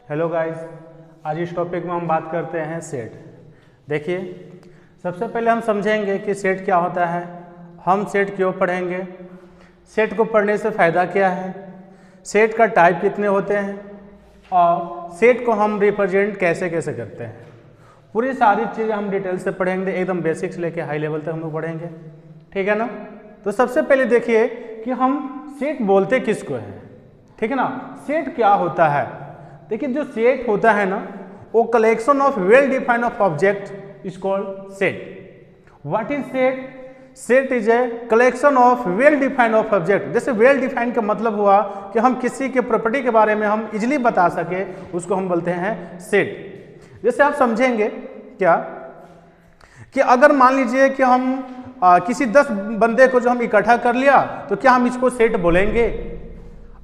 Hello guys, आज इस topic में हम बात करते हैं सेट। देखिए, सबसे पहले हम समझेंगे कि सेट क्या होता है, हम सेट क्यों पढ़ेंगे, सेट को पढ़ने से फ़ायदा क्या है, सेट का टाइप कितने होते हैं और सेट को हम रिप्रेजेंट कैसे कैसे करते हैं। पूरी सारी चीज़ें हम डिटेल से पढ़ेंगे, एकदम बेसिक से लेके हाई लेवल तक हम लोग पढ़ेंगे, ठीक है ना। तो सबसे पहले देखिए कि हम सेट बोलते किसको हैं, ठीक है ना। सेट क्या होता है, देखिए जो सेट होता है ना, वो collection of well defined of object is called set. What is set? Set is a collection of well defined of object. जैसे वेल डिफाइंड का मतलब हुआ कि हम किसी के प्रॉपर्टी के बारे में हम इजिली बता सके, उसको हम बोलते हैं सेट। जैसे आप समझेंगे क्या कि अगर मान लीजिए कि हम किसी 10 बंदे को जो हम इकट्ठा कर लिया, तो क्या हम इसको सेट बोलेंगे?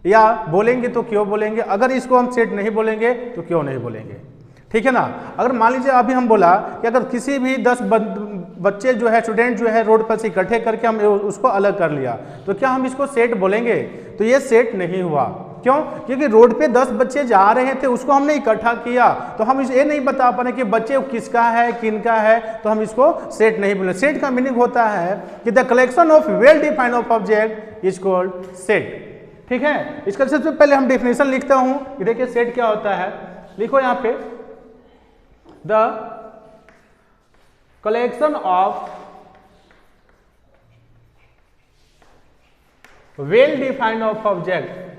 या बोलेंगे तो क्यों बोलेंगे? अगर इसको हम सेट नहीं बोलेंगे तो क्यों नहीं बोलेंगे, ठीक है ना। अगर मान लीजिए अभी हम बोला कि अगर किसी भी 10 बच्चे जो है, स्टूडेंट जो है, रोड पर से इकट्ठे करके हम उसको अलग कर लिया, तो क्या हम इसको सेट बोलेंगे? तो ये सेट नहीं हुआ। क्यों? क्योंकि रोड पे 10 बच्चे जा रहे थे, उसको हमने इकट्ठा किया, तो हम ये नहीं बता पा रहे कि बच्चे किसका है, किनका है, तो हम इसको सेट नहीं बोले। सेट का मीनिंग होता है कि the collection of well defined of object is called set, ठीक है। इसका सबसे पहले हम डेफिनेशन लिखता हूं कि देखिए सेट क्या होता है। लिखो यहां पे, the collection of well defined of object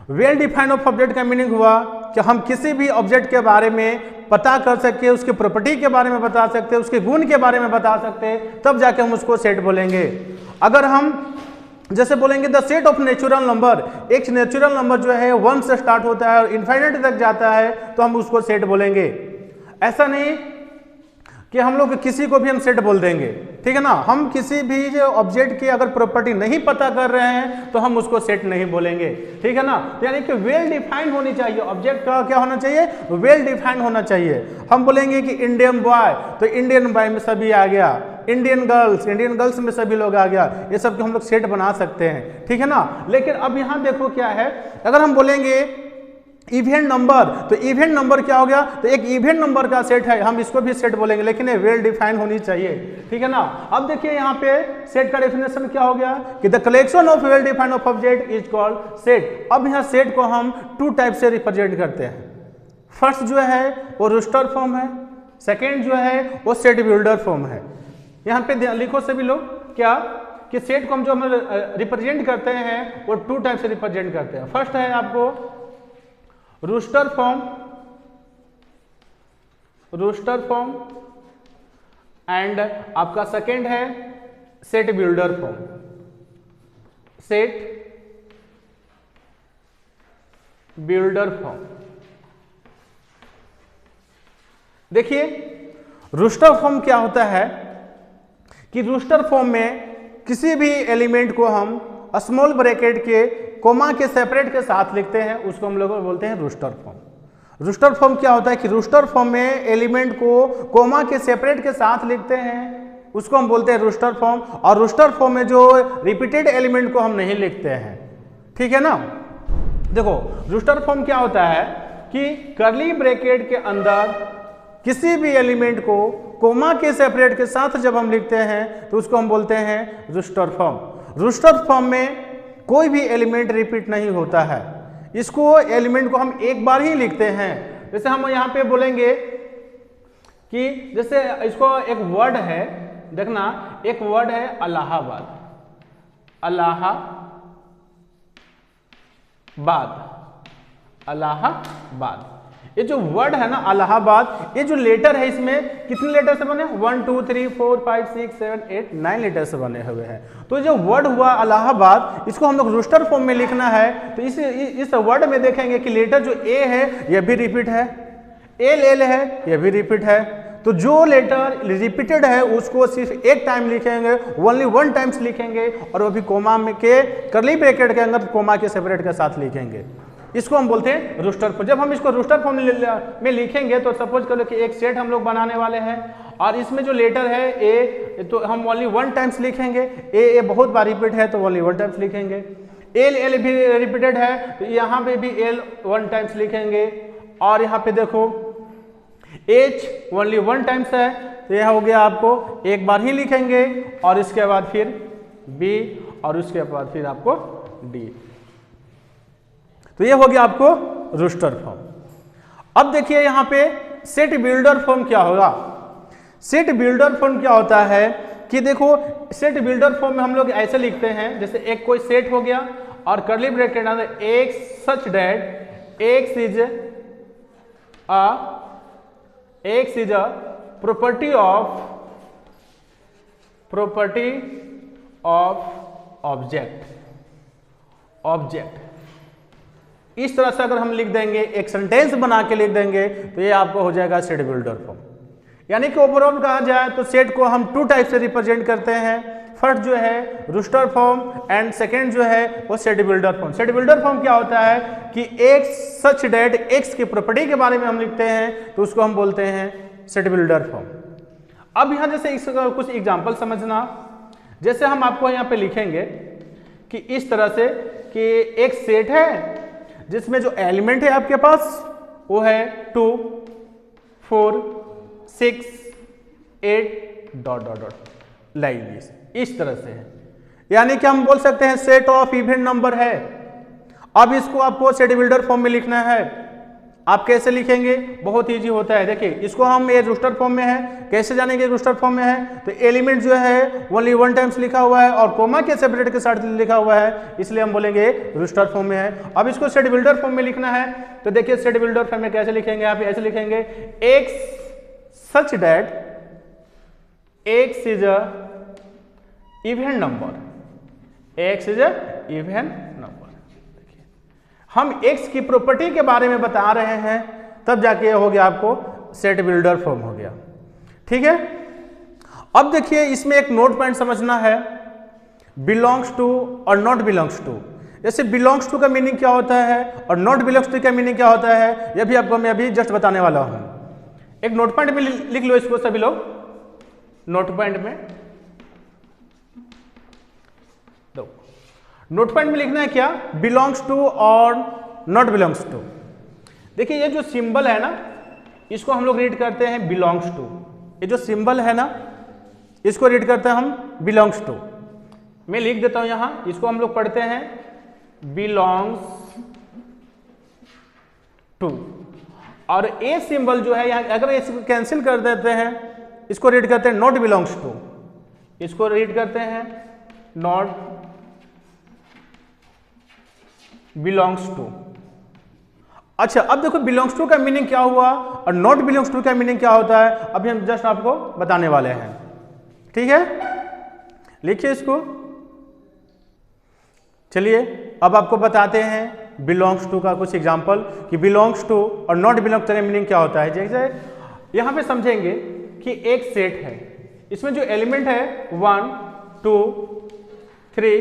well defined of object का मीनिंग हुआ कि हम किसी भी ऑब्जेक्ट के बारे में पता कर सके, उसके प्रॉपर्टी के बारे में बता सकते, उसके गुण के बारे में बता सकते, तब जाके हम उसको सेट बोलेंगे। अगर हम जैसे बोलेंगे the set of natural number, एक नेचुरल नंबर जो है 1 से स्टार्ट होता है और इन्फिनिटी तक जाता है, तो हम उसको सेट बोलेंगे। ऐसा नहीं कि हम लोग किसी को भी हम सेट बोल देंगे, ठीक है ना। हम किसी भी ऑब्जेक्ट की अगर प्रॉपर्टी नहीं पता कर रहे हैं तो हम उसको सेट नहीं बोलेंगे, ठीक है ना। यानी कि वेल डिफाइंड होनी चाहिए, ऑब्जेक्ट का क्या होना चाहिए, वेल डिफाइंड होना चाहिए। हम बोलेंगे कि इंडियन बॉय, तो इंडियन बॉय में सभी आ गया, इंडियन गर्ल्स में सभी लोग आ गया, ये सब हम लोग सेट बना सकते हैं, ठीक है ना। लेकिन अब यहां देखो क्या है, अगर हम बोलेंगे इवेंट नंबर, तो इवेंट नंबर क्या हो गया, तो एक इवेंट नंबर का सेट है, हम इसको भी सेट बोलेंगे, लेकिन ये वेल डिफाइंड होनी चाहिए, ठीक है ना। अब देखिए यहाँ पे सेट का डेफिनेशन क्या हो गया कि the collection of well defined of object is called set. अब यहाँ सेट को हम 2 टाइप से रिप्रेजेंट करते हैं। फर्स्ट जो है वो रोस्टर फॉर्म है, सेकेंड जो है वो सेट बिल्डर फॉर्म है। यहाँ पे लिखो सभी लोग क्या कि सेट को हम जो हम रिप्रेजेंट करते हैं वो 2 टाइप से रिप्रेजेंट करते हैं। फर्स्ट है आपको रोस्टर फॉर्म एंड आपका सेकेंड है set builder form. Set builder form, देखिए रोस्टर फॉर्म क्या होता है कि रोस्टर फॉर्म में किसी भी एलिमेंट को हम स्मॉल ब्रैकेट के कोमा के सेपरेट के साथ लिखते हैं, उसको हम लोग बोलते हैं रोस्टर फॉर्म। रोस्टर फॉर्म क्या होता है कि रोस्टर फॉर्म में एलिमेंट को कोमा के सेपरेट के साथ लिखते हैं, उसको हम बोलते हैं रोस्टर फॉर्म। और रोस्टर फॉर्म में जो रिपीटेड एलिमेंट को हम नहीं लिखते हैं, ठीक है ना। देखो रोस्टर फॉर्म क्या होता है कि कर्ली ब्रैकेट के अंदर किसी भी एलिमेंट को कोमा के सेपरेट के साथ जब हम लिखते हैं तो उसको हम बोलते हैं रोस्टर फॉर्म। रोस्टर फॉर्म में कोई भी एलिमेंट रिपीट नहीं होता है, इसको एलिमेंट को हम एक बार ही लिखते हैं। जैसे हम यहाँ पे बोलेंगे कि जैसे इसको एक वर्ड है, देखना एक वर्ड है इलाहाबाद, इलाहाबाद। ये जो वर्ड है ना इलाहाबाद, ये जो लेटर है इसमें कितने लेटर से बने, 1 2 3 4 5 6 7 8 9 लेटर से बने हुए हैं। तो जो वर्ड हुआ इलाहाबाद, इसको हम लोग रोस्टर फॉर्म में लिखना है, तो इस वर्ड में देखेंगे कि लेटर जो ए है यह भी रिपीट है, एल है यह भी रिपीट है। तो जो लेटर रिपीटेड है उसको सिर्फ एक टाइम लिखेंगे, ओनली 1 टाइम्स लिखेंगे, और वो भी कोमा में के कर्ली ब्रैकेट के अंदर कोमा के सेपरेट के साथ लिखेंगे। इसको हम बोलते हैं रूस्टर फॉर्म। जब हम इसको रूस्टर फॉर्म में लिखेंगे तो सपोज करो कि एक सेट हम लोग बनाने वाले हैं और इसमें जो लेटर है ए, तो हम ओनली 1 टाइम्स लिखेंगे। ए बहुत बार रिपीट है तो ओनली 1 टाइम्स लिखेंगे। एल भी रिपीटेड है तो यहाँ पे भी एल 1 टाइम्स लिखेंगे। और यहाँ पे देखो एच ओनली 1 टाइम्स है तो यह हो गया आपको एक बार ही लिखेंगे और इसके बाद फिर बी और उसके बाद फिर आपको डी। तो ये हो गया आपको रूस्टर फॉर्म। अब देखिए यहाँ पे सेट बिल्डर फॉर्म क्या होगा। सेट बिल्डर फॉर्म क्या होता है कि देखो सेट बिल्डर फॉर्म में हम लोग ऐसे लिखते हैं, जैसे एक कोई सेट हो गया और कर्ली ब्रैकेट अंदर x such that x is a property of object. इस तरह से अगर हम लिख देंगे, एक सेंटेंस बना के लिख देंगे तो ये आपको हो जाएगा सेट बिल्डर फॉर्म। यानी कि ओवरऑल कहा जाए तो सेट को हम 2 टाइप से रिप्रेजेंट करते हैं। फर्स्ट जो है रूस्टर फॉर्म एंड सेकंड जो है वो set builder form. Set builder form क्या होता है कि एक्स सच डेट एक्स की प्रॉपर्टी के बारे में हम लिखते हैं तो उसको हम बोलते हैं सेट बिल्डर फॉर्म। अब यहाँ जैसे इसका कुछ एग्जांपल समझना, जैसे हम आपको यहाँ पे लिखेंगे कि इस तरह से कि एक सेट है जिसमें जो एलिमेंट है आपके पास वो है 2 4 6 8 dot dot dot like this, इस तरह से है। यानी कि हम बोल सकते हैं सेट ऑफ इवन नंबर है। अब इसको आपको सेट बिल्डर फॉर्म में लिखना है। आप कैसे लिखेंगे, बहुत इजी होता है। देखिए इसको हम ये रूस्टर फॉर्म में है, कैसे जानेंगे रूस्टर फॉर्म में है तो एलिमेंट जो है ओनली 1 टाइम्स लिखा हुआ है और कोमा के सेपरेट के साथ लिखा हुआ है, इसलिए हम बोलेंगे रूस्टर फॉर्म में है। अब इसको सेट बिल्डर फॉर्म में लिखना है तो देखिए सेट बिल्डर फॉर्म में कैसे लिखेंगे, आप ऐसे लिखेंगे x such that x is a even number, x is a even number. हम x की प्रॉपर्टी के बारे में बता रहे हैं तब जाके हो गया आपको सेट बिल्डर फॉर्म हो गया। ठीक है। अब देखिए इसमें एक नोट पॉइंट समझना है, बिलोंग्स टू और नॉट बिलोंग्स टू। जैसे बिलोंग्स टू का मीनिंग क्या होता है और नॉट बिलोंग्स टू का मीनिंग क्या होता है, यह भी आपको मैं अभी जस्ट बताने वाला हूं। एक नोट पॉइंट में लिख लो इसको सभी लोग, नोट पॉइंट में नोट पॉइंट में लिखना है क्या, बिलोंग्स टू और नॉट बिलोंग्स टू। देखिए ये जो सिंबल है ना इसको हम लोग रीड करते हैं बिलोंग्स टू। ये जो सिंबल है ना इसको रीड करते हैं हम बिलोंग्स टू। मैं लिख देता हूं यहां, इसको हम लोग पढ़ते हैं बिलोंग्स टू। और ए सिंबल जो है यहां अगर इसको कैंसिल कर देते हैं इसको रीड करते हैं नॉट बिलोंग्स टू। इसको रीड करते हैं नॉट बिलोंग्स टू। अच्छा अब देखो बिलोंग्स टू का मीनिंग क्या हुआ और नॉट बिलोंग्स टू का मीनिंग क्या होता है, अभी हम जस्ट आपको बताने वाले हैं। ठीक है, लिखिए इसको। चलिए अब आपको बताते हैं बिलोंग्स टू का कुछ एग्जांपल कि बिलोंग्स टू और नॉट बिलोंग्स टू का मीनिंग क्या होता है। जैसे यहां पे समझेंगे कि एक सेट है, इसमें जो एलिमेंट है 1 2 3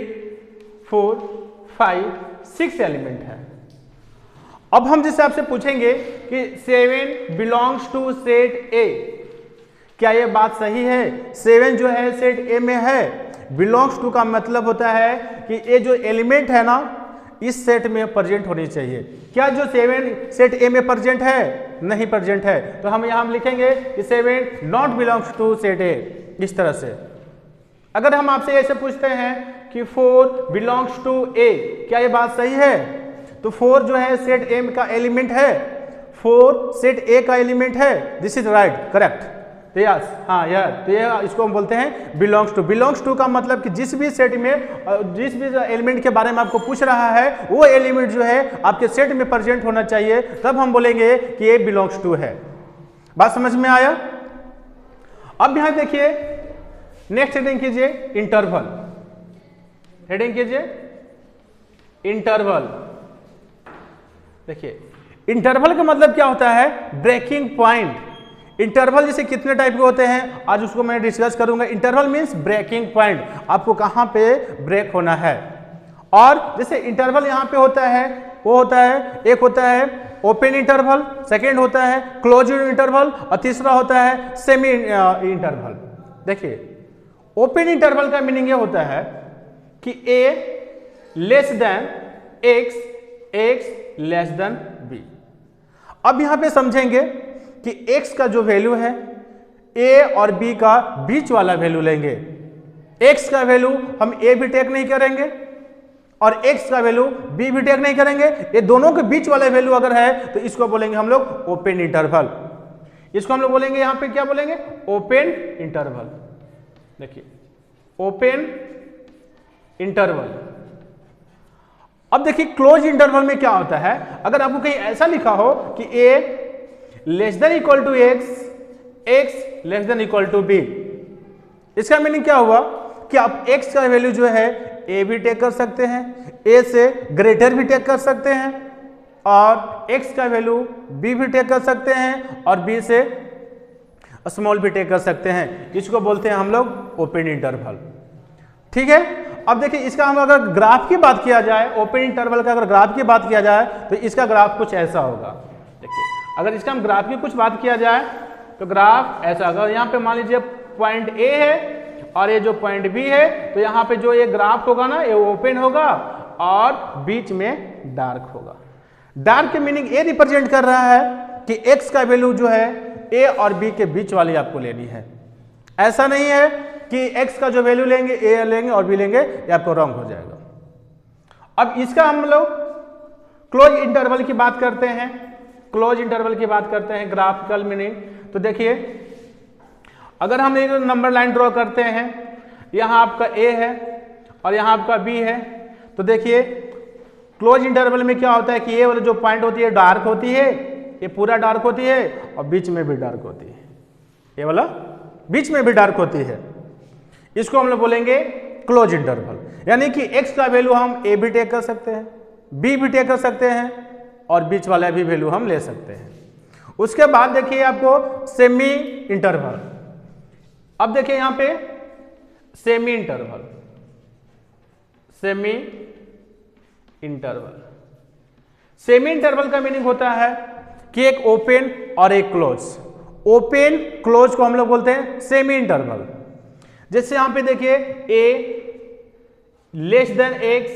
4 5 6 एलिमेंट है। अब हम जैसे आपसे पूछेंगे कि 7 बिलोंग्स टू सेट ए, क्या यह बात सही है? 7 जो है सेट ए में है। बिलोंग्स टू का मतलब होता है कि ये जो एलिमेंट है ना इस सेट में प्रेजेंट होनी चाहिए। क्या जो 7 सेट ए में प्रेजेंट है? नहीं प्रेजेंट है, तो हम यहां लिखेंगे कि 7 not belongs to set A. इस तरह से अगर हम आपसे ऐसे पूछते हैं कि 4 बिलोंग्स टू ए, क्या ये बात सही है? तो 4 जो है सेट ए का एलिमेंट है, 4 सेट ए का एलिमेंट है। This is right, correct. तो यस, हाँ यार, तो ये इसको हम बोलते हैं बिलोंग्स टू। बिलोंग्स टू का मतलब कि जिस भी सेट में जिस भी एलिमेंट के बारे में आपको पूछ रहा है वो एलिमेंट जो है आपके सेट में प्रेजेंट होना चाहिए, तब हम बोलेंगे कि ये बिलोंग्स टू है। बात समझ में आया? अब यहां देखिए नेक्स्ट हेडिंग कीजिए इंटरवल। हेडिंग कीजिए इंटरवल। देखिए इंटरवल का मतलब क्या होता है? Breaking point. इंटरवल जैसे कितने टाइप के होते हैं आज उसको मैं डिस्कस करूंगा। इंटरवल मींस ब्रेकिंग पॉइंट, आपको कहां पे ब्रेक होना है। और जैसे इंटरवल यहां पे होता है वो होता है, एक होता है ओपन इंटरवल, सेकेंड होता है क्लोज इंटरवल और तीसरा होता है सेमी इंटरवल। देखिए ओपन इंटरवल का मीनिंग ये होता है कि a less than x, x less then b। अब यहां पे समझेंगे कि x का जो वैल्यू है a और b का बीच वाला वैल्यू लेंगे। x का वैल्यू हम a भी टेक नहीं करेंगे और x का वैल्यू b भी टेक नहीं करेंगे, ये दोनों के बीच वाला वैल्यू अगर है तो इसको बोलेंगे हम लोग ओपन इंटरवल। इसको हम लोग बोलेंगे यहां पे क्या बोलेंगे, ओपन इंटरवल। देखिए ओपन इंटरवल। अब देखिए क्लोज इंटरवल में क्या होता है, अगर आपको कहीं ऐसा लिखा हो कि a less than equal to x, x less than equal to b, इसका मीनिंग क्या हुआ कि आप x का वैल्यू जो है a भी टेक कर सकते हैं, a से ग्रेटर भी टेक कर सकते हैं और x का वैल्यू b भी टेक कर सकते हैं और b से स्मॉल भी टेक कर सकते हैं। इसको बोलते हैं हम लोग ओपन इंटरवल। ठीक है, अब देखिए इसका हम अगर ग्राफ की बात किया जाए, ओपन इंटरवल का अगर ग्राफ की बात किया जाए तो इसका ग्राफ कुछ ऐसा होगा। देखिए अगर इसका हम ग्राफ की कुछ बात किया जाए तो ग्राफ ऐसा, अगर यहाँ पे मान लीजिए पॉइंट A है और ये जो पॉइंट B है तो यहाँ पे जो ये ग्राफ होगा ना, ये ओपन होगा और बीच में डार्क होगा। डार्क के मीनिंग ये रिप्रेजेंट कर रहा है कि x का वैल्यू जो है A और B के बीच वाली आपको लेनी है। ऐसा नहीं है कि x का जो वैल्यू लेंगे A लेंगे और B लेंगे, ये आपको रॉन्ग हो जाएगा। अब इसका हम लोग क्लोज इंटरवल की बात करते हैं, क्लोज इंटरवल की बात करते हैं, ग्राफिकल मीनिंग। तो देखिए अगर हम एक नंबर लाइन ड्रॉ करते हैं, यहां आपका A है और यहां आपका B है, तो देखिए क्लोज इंटरवल में क्या होता है कि ये वाली जो पॉइंट होती है डार्क होती है, ये पूरा डार्क होती है और बीच में भी डार्क होती है, ये वाला बीच में भी डार्क होती है। इसको हम लोग बोलेंगे क्लोज इंटरवल। यानी कि x का वैल्यू हम a भी टेक कर सकते हैं, b भी टेक कर सकते हैं और बीच वाला भी वैल्यू हम ले सकते हैं। उसके बाद देखिए आपको सेमी इंटरवल। अब देखिए यहां पे semi interval, semi interval. Semi interval का मीनिंग होता है कि एक ओपन और एक क्लोज। ओपन क्लोज को हम लोग बोलते हैं सेमी इंटरवल। जैसे यहां पे देखिए a less than x,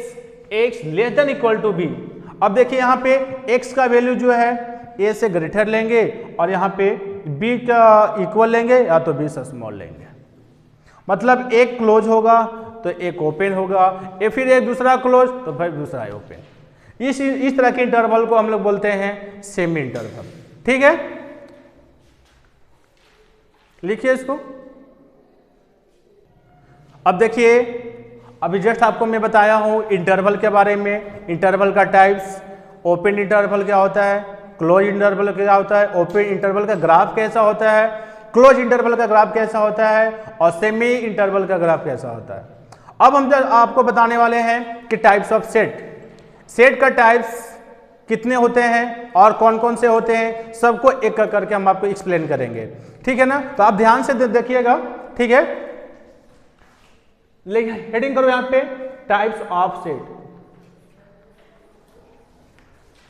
x less than equal to b। अब देखिए यहां पे x का वैल्यू जो है a से ग्रेटर लेंगे और यहां पे b का इक्वल लेंगे या तो b से स्मॉल लेंगे। मतलब एक क्लोज होगा तो एक ओपन होगा, या फिर एक दूसरा क्लोज तो फिर दूसरा ओपन। इस तरह के इंटरवल को हम लोग बोलते हैं सेमी इंटरवल। ठीक है, लिखिए इसको। अब देखिए अभी जस्ट आपको मैं बताया हूं इंटरवल के बारे में, इंटरवल का टाइप्स। ओपन इंटरवल क्या होता है, क्लोज इंटरवल क्या होता है, ओपन इंटरवल का ग्राफ कैसा होता है, क्लोज इंटरवल का ग्राफ कैसा होता है और सेमी इंटरवल का ग्राफ कैसा होता है। अब हम आपको बताने वाले हैं कि टाइप्स ऑफ सेट। सेट का टाइप्स कितने होते हैं और कौन कौन से होते हैं, सबको एक एक करके हम आपको एक्सप्लेन करेंगे। ठीक है ना, तो आप ध्यान से देखिएगा। ठीक है, हेडिंग करो यहां पे types of set.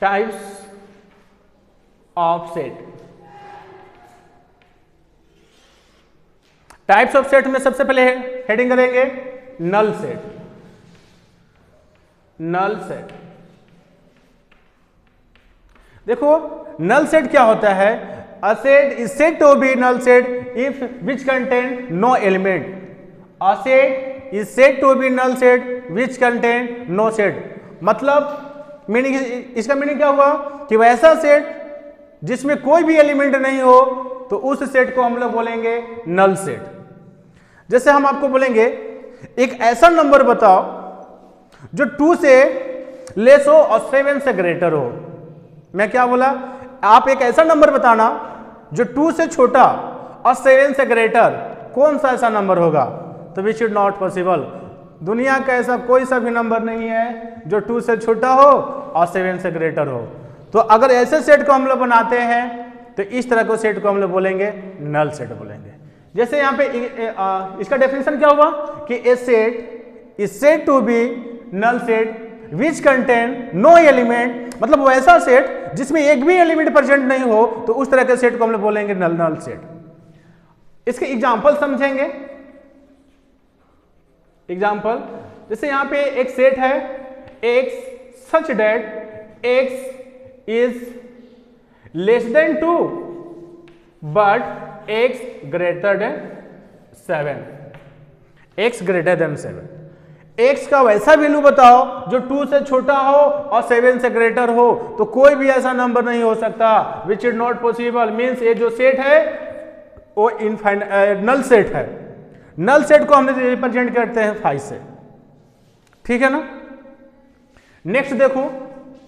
Types of set. Types of set में सबसे पहले हेडिंग करेंगे नल सेट। Null set. देखो नल सेट क्या होता है, a set is said to be null set if which contain no element. A set is said to be null set which contain no set. मतलब meaning, इसका meaning क्या हुआ कि वैसा सेट जिसमें कोई भी एलिमेंट नहीं हो तो उस सेट को हम लोग बोलेंगे नल सेट। जैसे हम आपको बोलेंगे एक ऐसा नंबर बताओ जो 2 से लेस हो और 7 से ग्रेटर हो। मैं क्या बोला, आप एक ऐसा नंबर बताना जो 2 से छोटा और 7 से ग्रेटर, कौन सा ऐसा नंबर होगा? तो विच इज नॉट पॉसिबल। दुनिया का ऐसा कोई सा भी नंबर नहीं है जो 2 से छोटा हो और 7 से ग्रेटर हो। तो अगर ऐसे सेट को हम लोग बनाते हैं तो इस तरह को सेट को हम लोग बोलेंगे नल सेट बोलेंगे। जैसे यहाँ पे इसका डेफिनेशन क्या हुआ कि a set is said to be null set which contain no element, मतलब वैसा सेट जिसमें एक भी एलिमेंट प्रेजेंट नहीं हो, तो उस तरह के सेट को हम लोग बोलेंगे नल सेट। इसके एग्जांपल समझेंगे। एग्जांपल, जैसे यहां पे एक सेट है x such that x is less than 2 but x greater than 7, x greater than 7। x का वैसा वैल्यू बताओ जो 2 से छोटा हो और 7 से ग्रेटर हो, तो कोई भी ऐसा नंबर नहीं हो सकता, which is not possible. Means ये जो सेट है वो नल सेट है। नल सेट को हम रिप्रेजेंट करते हैं 5 से, ठीक है ना। नेक्स्ट देखो,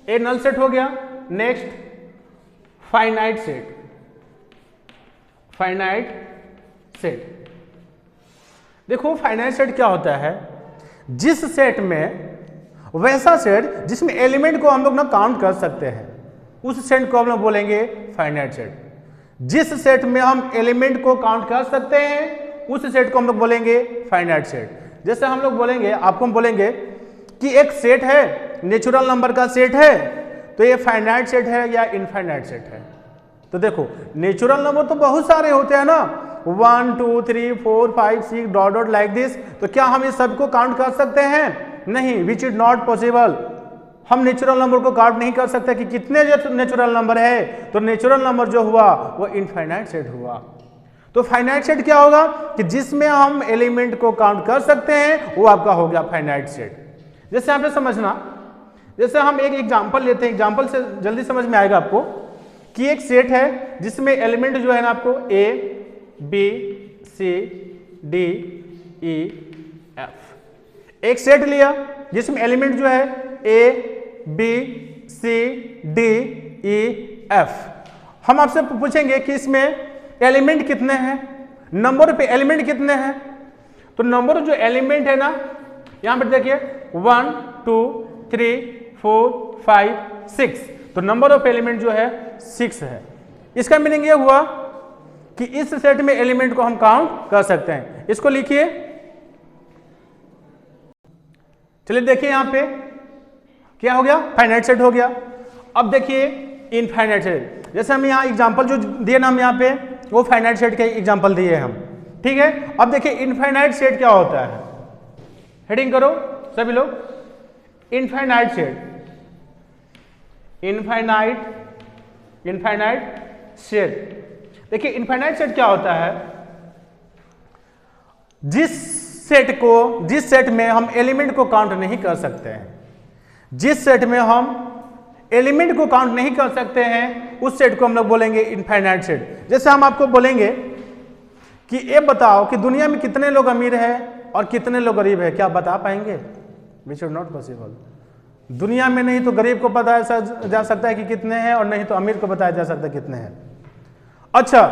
ये नल सेट हो गया। Next finite set. Finite set देखो, फाइनाइट सेट क्या होता है, जिस सेट में वैसा सेट जिसमें एलिमेंट को हम लोग ना काउंट कर सकते हैं, उस सेट को हम लोग बोलेंगे फाइनाइट सेट। जिस सेट में हम एलिमेंट को काउंट कर सकते हैं, उस सेट को हम लोग बोलेंगे फाइनाइट सेट। जैसे हम लोग बोलेंगे, आपको हम बोलेंगे कि एक सेट है, नेचुरल नंबर का सेट है, तो ये फाइनाइट सेट है या इनफाइनाइट सेट है। तो देखो, नेचुरल नंबर तो बहुत सारे होते हैं ना, 1 2 3 4 5 6 डॉट डॉट लाइक दिस। तो क्या हम इस सबको काउंट कर सकते हैं? नहीं, विच इज नॉट पॉसिबल। हम नेचुरल नंबर को काउंट नहीं कर सकते कि कितने नेचुरल नंबर है। तो नेचुरल नंबर जो हुआ वो इनफाइनाइट सेट हुआ। तो फाइनाइट सेट क्या होगा कि जिसमें हम एलिमेंट को काउंट कर सकते हैं, वो आपका हो गया फाइनाइट सेट। जैसे यहाँ पे समझना, जैसे हम एक एग्जांपल लेते हैं, एग्जांपल से जल्दी समझ में आएगा आपको कि एक सेट है जिसमें एलिमेंट जो है ना आपको A B C D E F। एक सेट लिया जिसमें एलिमेंट जो है A B C D E F। हम आपसे पूछेंगे कि इसमें एलिमेंट कितने हैं, नंबर पे एलिमेंट कितने हैं। तो नंबर जो एलिमेंट है ना, यहां पर देखिए 1 2 3 4 5 6। तो नंबर ऑफ एलिमेंट जो है 6 है। इसका मीनिंग ये हुआ कि इस सेट में एलिमेंट को हम काउंट कर सकते हैं। इसको लिखिए, चलिए देखिए यहां पे क्या हो गया, फाइनाइट सेट हो गया। अब देखिए इनफाइनाइट सेट, जैसे हम यहां एग्जांपल जो दिए ना हम यहां पे, वो फाइनाइट सेट के एग्जांपल दिए हम, ठीक है। अब देखिए इनफाइनाइट सेट क्या होता है, हेडिंग करो सभी लोग, इनफाइनाइट सेट। इनफाइनाइट सेट, देखिए इनफाइनाइट सेट क्या होता है, जिस सेट में हम एलिमेंट को काउंट नहीं कर सकते हैं, जिस सेट में हम एलिमेंट को काउंट नहीं कर सकते हैं, उस सेट को हम लोग बोलेंगे इनफाइनाइट सेट। जैसे हम आपको बोलेंगे कि ये बताओ कि दुनिया में कितने लोग अमीर हैं और कितने लोग गरीब हैं, क्या आप बता पाएंगे? Which is not possible. दुनिया में नहीं तो गरीब को बताया जा सकता है कि कितने हैं, और नहीं तो अमीर को बताया जा सकता है कितने हैं। अच्छा,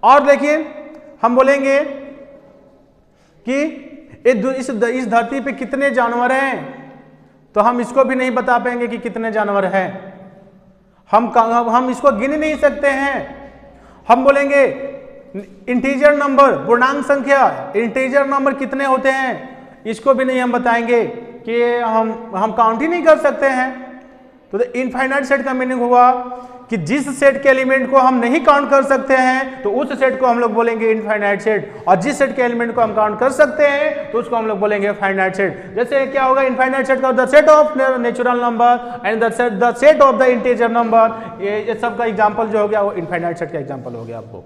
और देखिए हम बोलेंगे कि इस धरती पे कितने जानवर हैं, तो हम इसको भी नहीं बता पाएंगे कि कितने जानवर हैं। हम इसको गिन नहीं सकते हैं। हम बोलेंगे इंटीजर नंबर, पूर्णांक संख्या, इंटीजर नंबर कितने होते हैं, इसको भी नहीं हम बताएंगे कि हम काउंट ही नहीं कर सकते हैं। तो इनफाइनाइट सेट का मीनिंग हुआ कि जिस सेट के एलिमेंट को हम नहीं काउंट कर सकते हैं, तो उस सेट को हम लोग बोलेंगे इनफाइनाइट सेट, और जिस सेट के एलिमेंट को हम काउंट कर सकते हैं, तो उसको हम लोग बोलेंगे फाइनाइट सेट। जैसे क्या होगा इनफाइनाइट सेट का, the set of natural number and the set of the integer number. ये सब का एग्जांपल जो हो गया वो इनफाइनाइट सेट का एग्जांपल हो गया आपको,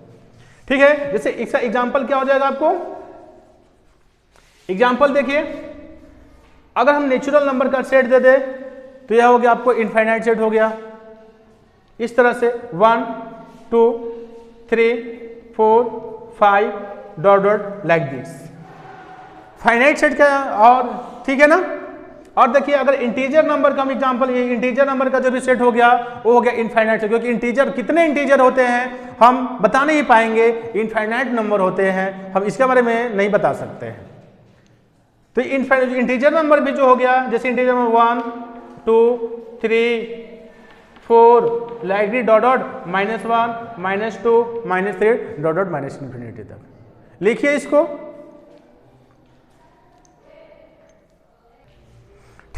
ठीक है। जैसे इसका एग्जांपल क्या हो जाएगा आपको, एग्जांपल देखिए, अगर हम नेचुरल नंबर का सेट दे दे तो यह हो गया आपको इनफाइनाइट सेट हो गया। इस तरह से 1 2 3 4 5 dot dot like this, finite set का, और ठीक है ना। और देखिए अगर इंटीजर नंबर का हम एग्जांपल, ये इंटीजर नंबर का जो भी सेट हो गया वो हो गया इनफाइनाइट सेट, क्योंकि इंटीजर कितने इंटीजर होते हैं हम बता नहीं पाएंगे, इनफाइनाइट नंबर होते हैं, हम इसके बारे में नहीं बता सकते हैं। तो इंटीजर नंबर भी जो हो गया, जैसे integer number 1 2 3 4 like dot dot -1 -2 -3 dot dot -infinity तक। लिखिए इसको,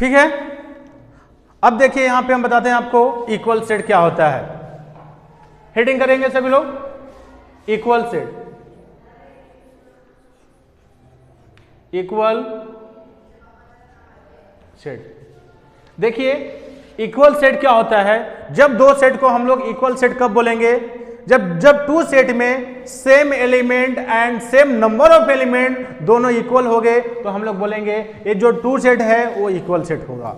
ठीक है। अब देखिए यहां पे हम बताते हैं आपको इक्वल सेट क्या होता है। हेडिंग करेंगे सभी लोग, इक्वल सेट। इक्वल सेट, देखिए इक्वल सेट क्या होता है। जब दो सेट को हम लोग इक्वल सेट कब बोलेंगे, जब टू सेट में same element and same number of element दोनों इक्वल हो गए तो हम लोग बोलेंगे ये जो टू सेट है वो इक्वल सेट होगा।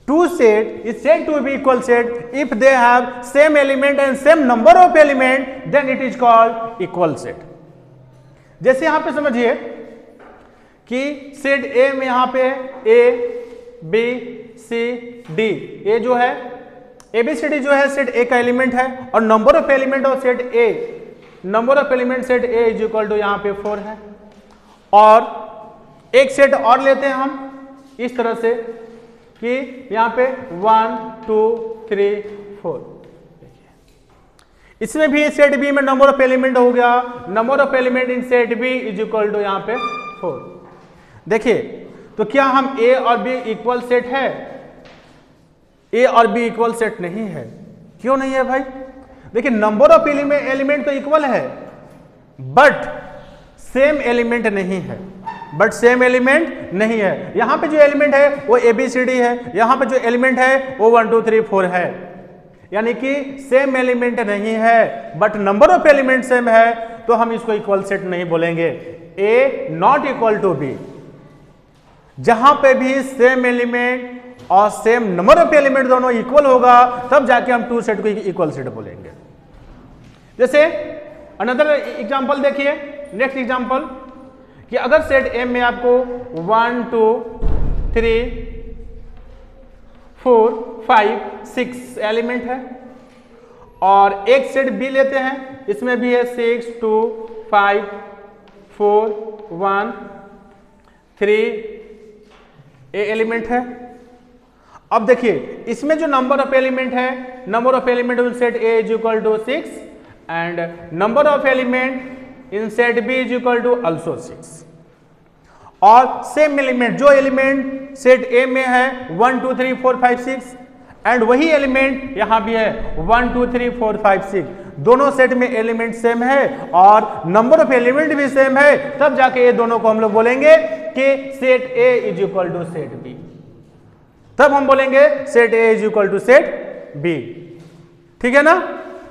Two set is said to be equal set if they have same element and same number of element, then it is called equal set. जैसे यहां पे समझिए कि सेट ए में यहां पे ए बी सी डी, ए जो है ABCD जो है सेट ए का एलिमेंट है और number of element of set A, number of element set A is equal to यहां पे 4 है। और एक सेट और लेते हैं हम इस तरह से कि यहां पे 1 2 3 4, इसमें भी सेट बी में नंबर ऑफ एलिमेंट हो गया, number of element in set B is equal to यहां पे 4। देखिए तो क्या हम ए और बी इक्वल सेट है? ए और बी इक्वल सेट नहीं है। क्यों नहीं है भाई? देखिए नंबर ऑफ एलिमेंट तो इक्वल है बट सेम एलिमेंट नहीं है, बट सेम एलिमेंट नहीं है। यहां पे जो एलिमेंट है वो ABCD है, यहां पे जो एलिमेंट है वो 1 2 3 4 है, यानी कि सेम एलिमेंट नहीं है but number of element same है, तो हम इसको इक्वल सेट नहीं बोलेंगे। ए नॉट इक्वल टू बी, जहां पे भी सेम एलिमेंट और सेम नंबर ऑफ एलिमेंट दोनों इक्वल होगा तब जाके हम टू सेट को इक्वल सेट बोलेंगे। जैसे अनदर एग्जांपल देखिए, नेक्स्ट एग्जांपल कि अगर सेट ए में आपको 1 2 3 4 5 6 एलिमेंट है और एक सेट बी लेते हैं, इसमें भी है 6 2 5 4 1 3 ए एलिमेंट है। अब देखिए इसमें जो नंबर ऑफ एलिमेंट है, number of element in set A is equal to 6 and number of element in set B is equal to also 6। और सेम एलिमेंट, जो एलिमेंट सेट ए में है 1 2 3 4 5 6 एंड वही एलिमेंट यहां भी है 1 2 3 4 5 6, दोनों सेट में एलिमेंट सेम है और नंबर ऑफ एलिमेंट भी सेम है, तब जाके ये दोनों को हम लोग बोलेंगे कि set A is equal to set B. तब हम बोलेंगे set A is equal to set B. ठीक है ना?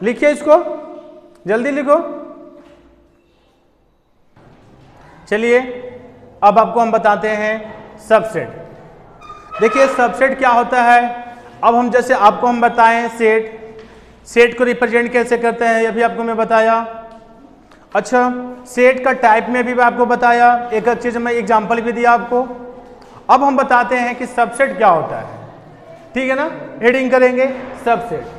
लिखिए इसको, जल्दी लिखो। चलिए अब आपको हम बताते हैं सबसेट। देखिए सबसेट क्या होता है। अब हम जैसे आपको हम बताएं सेट को रिप्रेजेंट कैसे करते हैं ये भी आपको मैं बताया। अच्छा, सेट का टाइप में भी मैं आपको बताया, एक चीज में एग्जांपल भी दिया आपको। अब हम बताते हैं कि सबसेट क्या होता है। ठीक है ना? हेडिंग करेंगे सबसेट।